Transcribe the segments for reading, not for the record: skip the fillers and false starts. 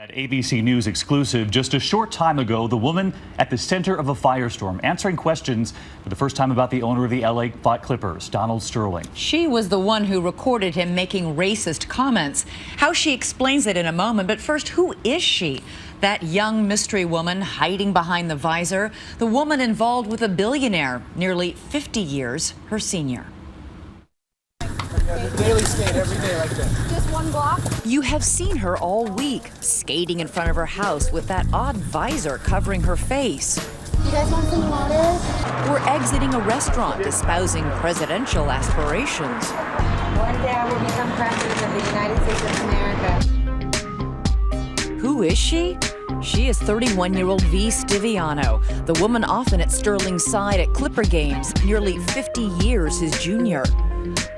At ABC News exclusive, just a short time ago, the woman at the center of a firestorm answering questions for the first time about the owner of the LA Clippers, Donald Sterling. She was the one who recorded him making racist comments. How she explains it in a moment, but first, who is she? That young mystery woman hiding behind the visor, the woman involved with a billionaire, nearly 50 years her senior. Daily skate every day like this. Just one block? You have seen her all week, skating in front of her house with that odd visor covering her face. You guys want some water? Or exiting a restaurant, espousing presidential aspirations. One day I will become president of the United States of America. Who is she? She is 31-year-old V.Stiviano, the woman often at Sterling's side at Clipper games, nearly 50 years his junior.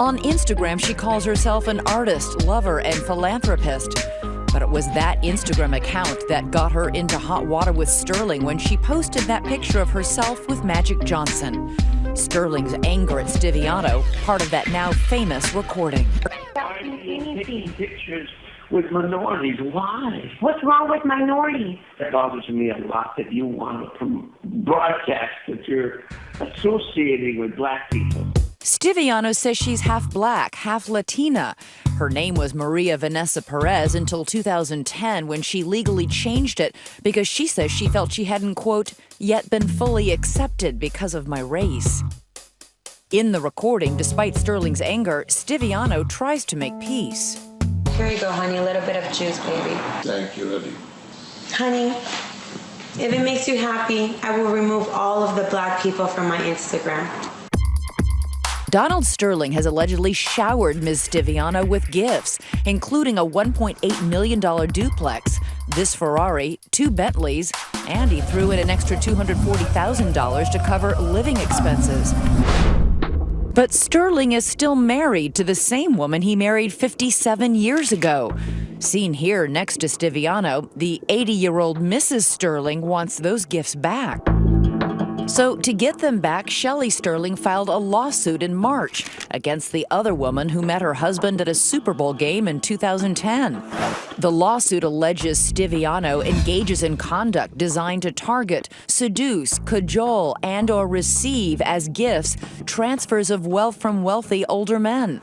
On Instagram, she calls herself an artist, lover, and philanthropist. But it was that Instagram account that got her into hot water with Sterling when she posted that picture of herself with Magic Johnson. Sterling's anger at Stiviano, part of that now famous recording. Why are you taking pictures with minorities? Why? What's wrong with minorities? It bothers me a lot that you want to broadcast that you're associating with black people. Stiviano says she's half black, half Latina. Her name was Maria Vanessa Perez until 2010 when she legally changed it because she says she felt she hadn't, quote, yet been fully accepted because of my race. In the recording, despite Sterling's anger, Stiviano tries to make peace. Here you go, honey. A little bit of juice, baby. Thank you, Eddie. Honey, if it makes you happy, I will remove all of the black people from my Instagram. Donald Sterling has allegedly showered Ms. Stiviano with gifts, including a $1.8 million duplex, this Ferrari, 2 Bentleys, and he threw in an extra $240,000 to cover living expenses. But Sterling is still married to the same woman he married 57 years ago. Seen here next to Stiviano, the 80-year-old Mrs. Sterling wants those gifts back. So to get them back, Shelley Sterling filed a lawsuit in March against the other woman who met her husband at a Super Bowl game in 2010. The lawsuit alleges Stiviano engages in conduct designed to target, seduce, cajole, and/or receive as gifts transfers of wealth from wealthy older men.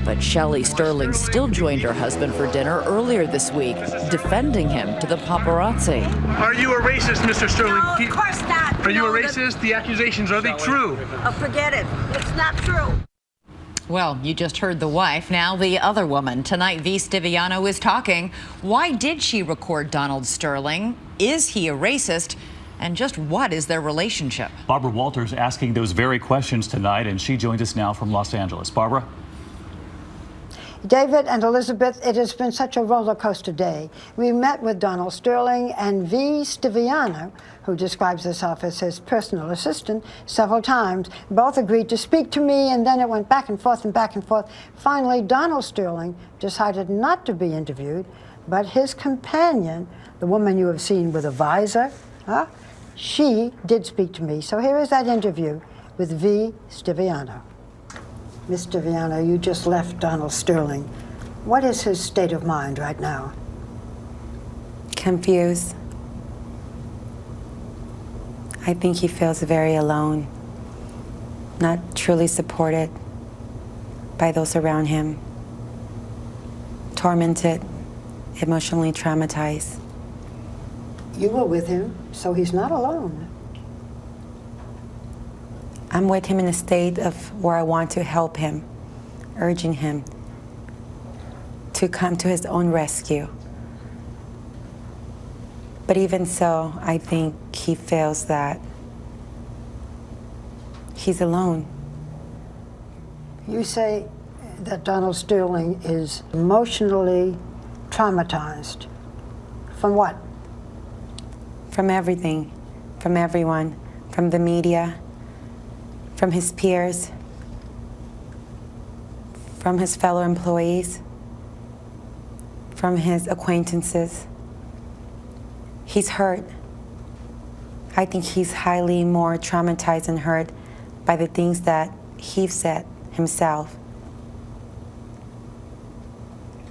But Shelley Sterling still joined her husband for dinner earlier this week, defending him to the paparazzi. Are you a racist, Mr. Sterling? No, of course not. Are you a racist? The accusations, are they true? Oh, forget it. It's not true. Well, you just heard the wife. Now the other woman. Tonight, V.Stiviano is talking. Why did she record Donald Sterling? Is he a racist? And just what is their relationship? Barbara Walters asking those very questions tonight, and she joins us now from Los Angeles. Barbara? David and Elizabeth, it has been such a roller coaster day. We met with Donald Sterling and V.Stiviano, who describes herself as his personal assistant, several times. Both agreed to speak to me, and then it went back and forth and back and forth. Finally, Donald Sterling decided not to be interviewed, but his companion, the woman you have seen with a visor, she did speak to me. So here is that interview with V.Stiviano. Ms. Stiviano, you just left Donald Sterling. What is his state of mind right now? Confused. I think he feels very alone, not truly supported by those around him, tormented, emotionally traumatized. You were with him, so he's not alone. I'm with him in a state of where I want to help him, urging him to come to his own rescue. But even so, I think he feels that he's alone. You say that Donald Sterling is emotionally traumatized. From what? From everything, from everyone, from the media, from his peers, from his fellow employees, from his acquaintances. He's hurt. I think he's highly more traumatized and hurt by the things that he said himself.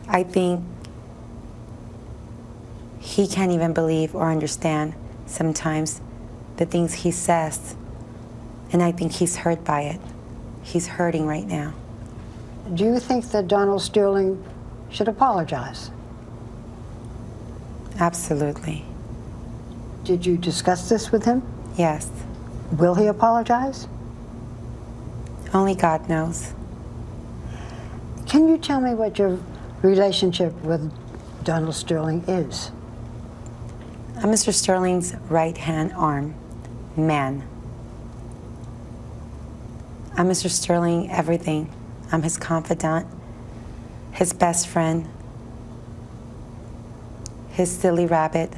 I think he can't even believe or understand sometimes the things he says. And I think he's hurt by it. He's hurting right now. Do you think that Donald Sterling should apologize? Absolutely. Did you discuss this with him? Yes. Will he apologize? Only God knows. Can you tell me what your relationship with Donald Sterling is? I'm Mr. Sterling's right-hand arm, man. I'm Mr. Sterling everything. I'm his confidant, his best friend, his silly rabbit.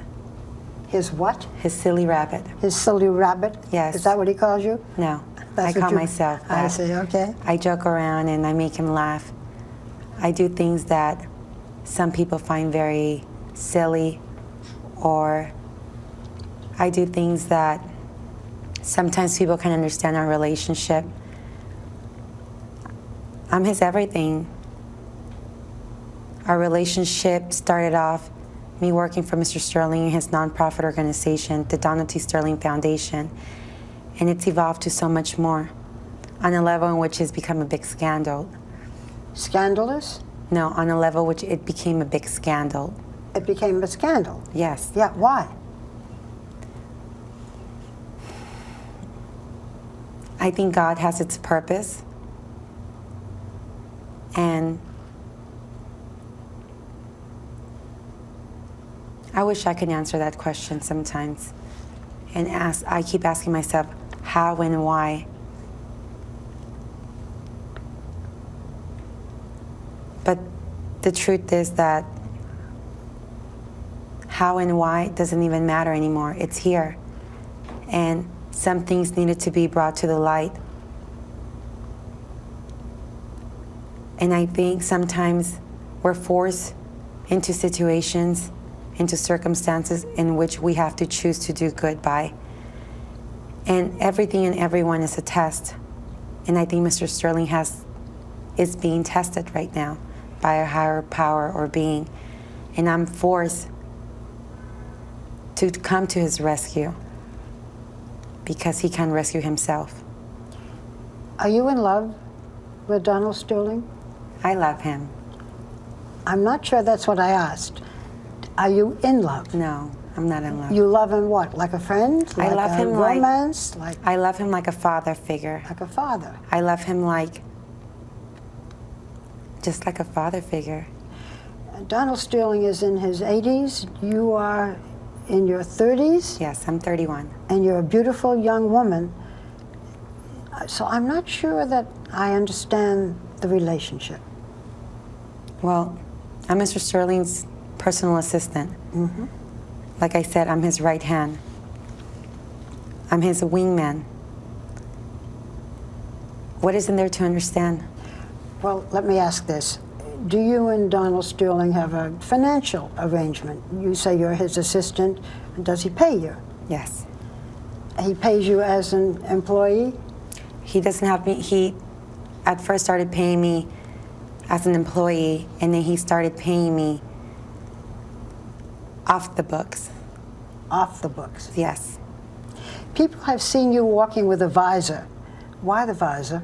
His what? His silly rabbit. His silly rabbit? Yes. Is that what he calls you? No, That's I what call you- myself that. I see, okay. I joke around and I make him laugh. I do things that some people find very silly, or I do things that sometimes people can understand our relationship. I'm his everything. Our relationship started off me working for Mr. Sterling and his nonprofit organization, the Donald T. Sterling Foundation, and it's evolved to so much more, on a level in which it's become a big scandal. Scandalous? No, on a level which it became a big scandal. It became a scandal. Yes. Yeah, why? I think God has its purpose, and I wish I could answer that question sometimes. And I keep asking myself, how and why? But the truth is that how and why doesn't even matter anymore. It's here. And some things needed to be brought to the light. And I think sometimes we're forced into situations, into circumstances in which we have to choose to do good by. And everything and everyone is a test. And I think Mr. Sterling is being tested right now by a higher power or being. And I'm forced to come to his rescue because he can rescue himself. Are you in love with Donald Sterling? I love him. I'm not sure that's what I asked. Are you in love? No, I'm not in love. You love him what? Like a friend? Like I love a him romance? Like I love him like a father figure. a father? I love him just like a father figure. Donald Sterling is in his 80s. You are in your 30s. Yes, I'm 31. And you're a beautiful young woman. So I'm not sure that I understand the relationship. Well, I'm Mr. Sterling's personal assistant. Mm-hmm. Like I said, I'm his right hand. I'm his wingman. What isn't there to understand? Well, let me ask this. Do you and Donald Sterling have a financial arrangement? You say you're his assistant. Does he pay you? Yes. He pays you as an employee? He doesn't have me. He at first started paying me as an employee, and then he started paying me off the books. Off the books? Yes. People have seen you walking with a visor. Why the visor?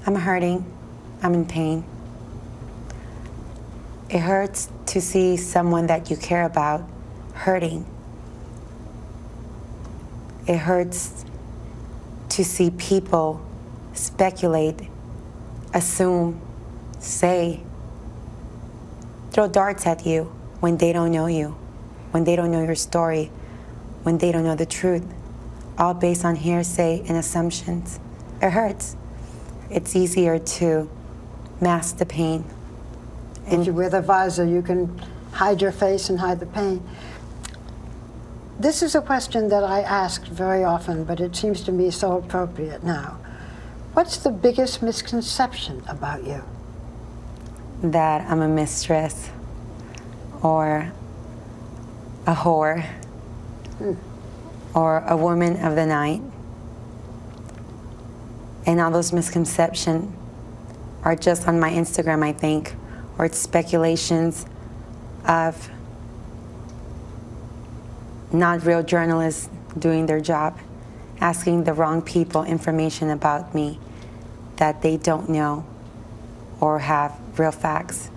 I'm hurting. I'm in pain. It hurts to see someone that you care about hurting. It hurts to see people speculate, assume, say, throw darts at you when they don't know you, when they don't know your story, when they don't know the truth, all based on hearsay and assumptions. It hurts. It's easier to mask the pain. If you wear the visor, you can hide your face and hide the pain. This is a question that I ask very often, but it seems to me so appropriate now. What's the biggest misconception about you? That I'm a mistress or a whore or a woman of the night. And all those misconceptions are just on my Instagram, I think, or it's speculations of not real journalists doing their job, asking the wrong people information about me that they don't know or have real facts.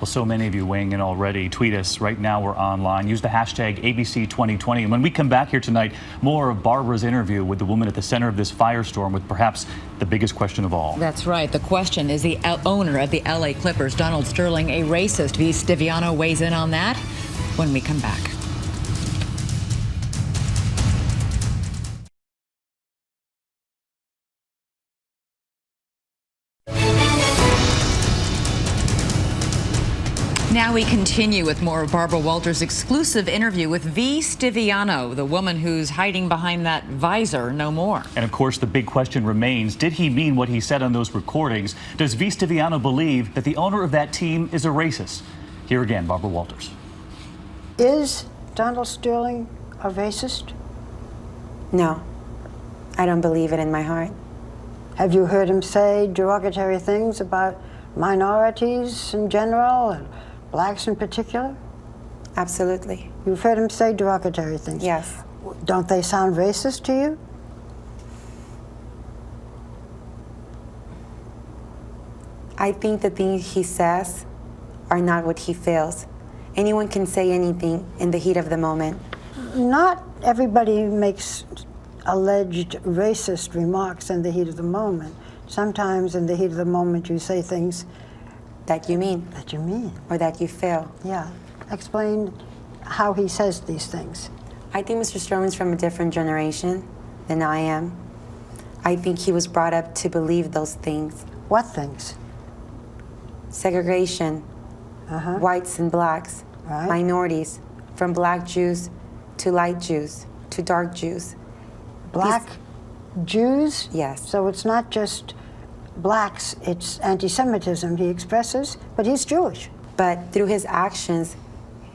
Well, so many of you weighing in already. Tweet us right now. We're online. Use the hashtag ABC2020. And when we come back here tonight, more of Barbara's interview with the woman at the center of this firestorm with perhaps the biggest question of all. That's right. The question is, the owner of the LA Clippers, Donald Sterling, a racist? V.Stiviano weighs in on that when we come back. Now we continue with more of Barbara Walters' exclusive interview with V.Stiviano, the woman who's hiding behind that visor no more. And of course, the big question remains, did he mean what he said on those recordings? Does V.Stiviano believe that the owner of that team is a racist? Here again, Barbara Walters. Is Donald Sterling a racist? No, I don't believe it in my heart. Have you heard him say derogatory things about minorities in general and blacks in particular? Absolutely. You've heard him say derogatory things? Yes. Don't they sound racist to you? I think the things he says are not what he feels. Anyone can say anything in the heat of the moment. Not everybody makes alleged racist remarks in the heat of the moment. Sometimes in the heat of the moment you say things that you mean. That you mean. Or that you feel. Yeah. Explain how he says these things. I think Mr. Sterling's from a different generation than I am. I think he was brought up to believe those things. What things? Segregation, whites and blacks, minorities, from black Jews to light Jews to dark Jews. Black Jews? Yes. So it's not just blacks, it's anti-Semitism he expresses, but he's Jewish. But through his actions,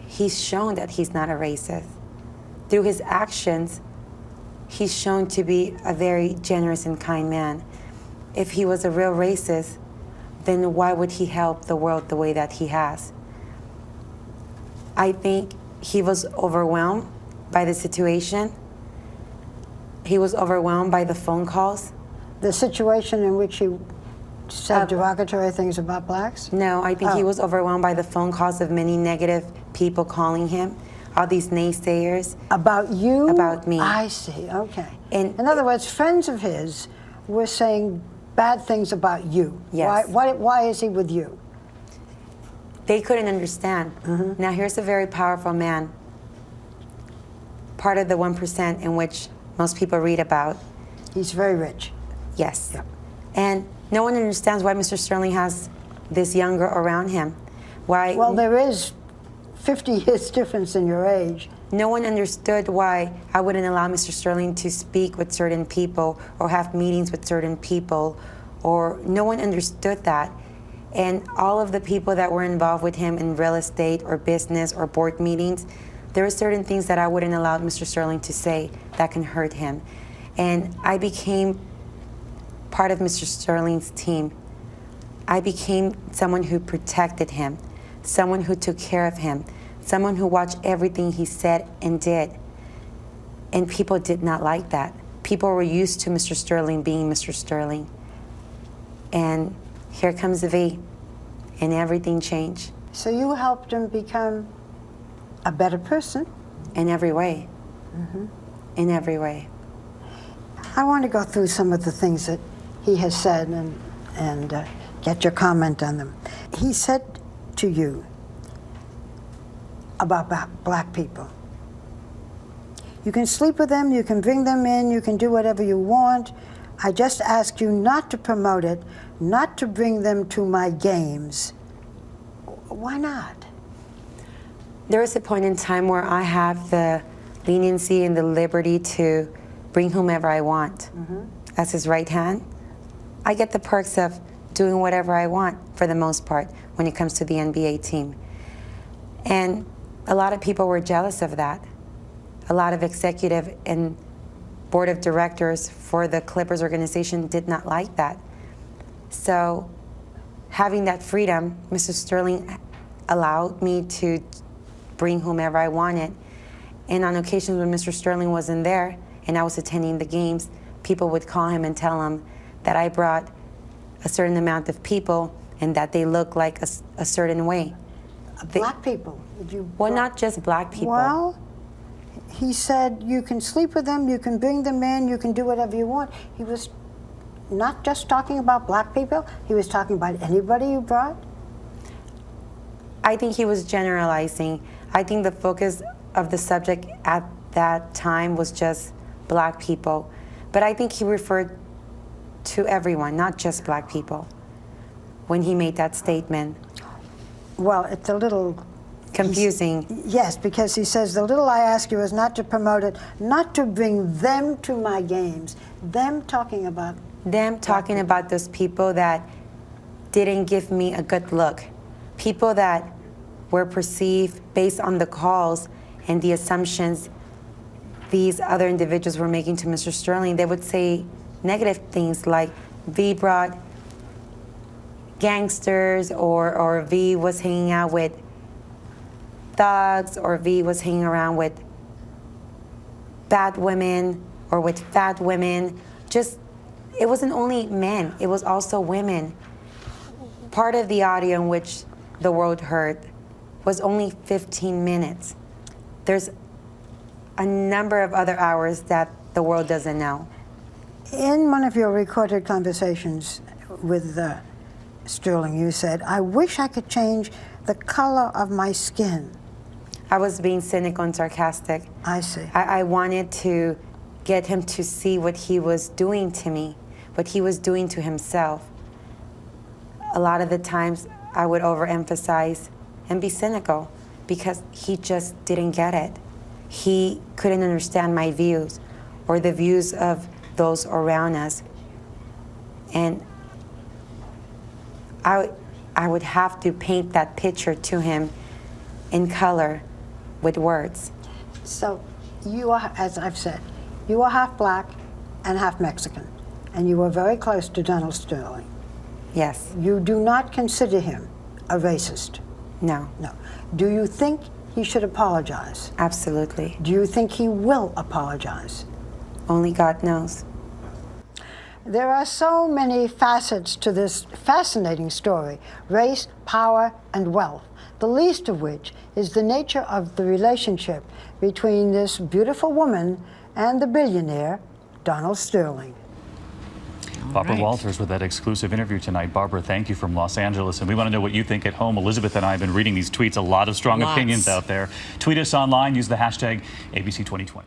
he's shown that he's not a racist. Through his actions, he's shown to be a very generous and kind man. If he was a real racist, then why would he help the world the way that he has? I think he was overwhelmed by the situation. He was overwhelmed by the phone calls. The situation in which he said derogatory things about blacks? No, I think he was overwhelmed by the phone calls of many negative people calling him, all these naysayers. About you? About me. I see, okay. And in other words, friends of his were saying bad things about you. Yes. Why is he with you? They couldn't understand. Now here's a very powerful man, part of the 1% in which most people read about. He's very rich. Yes. Yeah. And no one understands why Mr. Sterling has this young girl around him. Why? Well, there is 50 years difference in your age. No one understood why I wouldn't allow Mr. Sterling to speak with certain people or have meetings with certain people, or no one understood that. And all of the people that were involved with him in real estate or business or board meetings, there were certain things that I wouldn't allow Mr. Sterling to say that can hurt him. And I became part of Mr. Sterling's team. I became someone who protected him, someone who took care of him, someone who watched everything he said and did. And people did not like that. People were used to Mr. Sterling being Mr. Sterling. And here comes the V, and everything changed. So you helped him become a better person? In every way. In every way. I want to go through some of the things that he has said and get your comment on them. He said to you about black people, you can sleep with them, you can bring them in, you can do whatever you want. I just ask you not to promote it, not to bring them to my games. Why not? There was a point in time where I have the leniency and the liberty to bring whomever I want. As his right hand, I get the perks of doing whatever I want for the most part when it comes to the NBA team. And a lot of people were jealous of that. A lot of executive and board of directors for the Clippers organization did not like that. So having that freedom, Mr. Sterling allowed me to bring whomever I wanted. And on occasions when Mr. Sterling wasn't there and I was attending the games, people would call him and tell him that I brought a certain amount of people and that they look like a certain way. Black people? Did you? Well, not just black people. Well, he said you can sleep with them, you can bring them in, you can do whatever you want. He was not just talking about black people, he was talking about anybody you brought? I think he was generalizing. I think the focus of the subject at that time was just black people. But I think he referred to everyone, not just black people, when he made that statement. Well, it's a little confusing. Yes, because he says, the little I ask you is not to promote it, not to bring them to my games. Them talking about those people that didn't give me a good look. People that were perceived based on the calls and the assumptions these other individuals were making to Mr. Sterling. They would say negative things like V brought gangsters, or V was hanging out with thugs, or V was hanging around with bad women or with fat women. Just, it wasn't only men, it was also women. Part of the audio in which the world heard was only 15 minutes. There's a number of other hours that the world doesn't know. In one of your recorded conversations with Sterling, you said, I wish I could change the color of my skin. I was being cynical and sarcastic. I see. I wanted to get him to see what he was doing to me, what he was doing to himself. A lot of the times I would overemphasize and be cynical because he just didn't get it. He couldn't understand my views or the views of those around us. And I would have to paint that picture to him in color with words. So you are, as I've said, you are half black and half Mexican, and you were very close to Donald Sterling. Yes. You do not consider him a racist? No. No. Do you think he should apologize? Absolutely. Do you think he will apologize? Only God knows. There are so many facets to this fascinating story: race, power, and wealth, the least of which is the nature of the relationship between this beautiful woman and the billionaire, Donald Sterling. Barbara Walters with that exclusive interview tonight. Barbara, thank you from Los Angeles. And we want to know what you think at home. Elizabeth and I have been reading these tweets. A lot of strong opinions out there. Tweet us online. Use the hashtag ABC2020.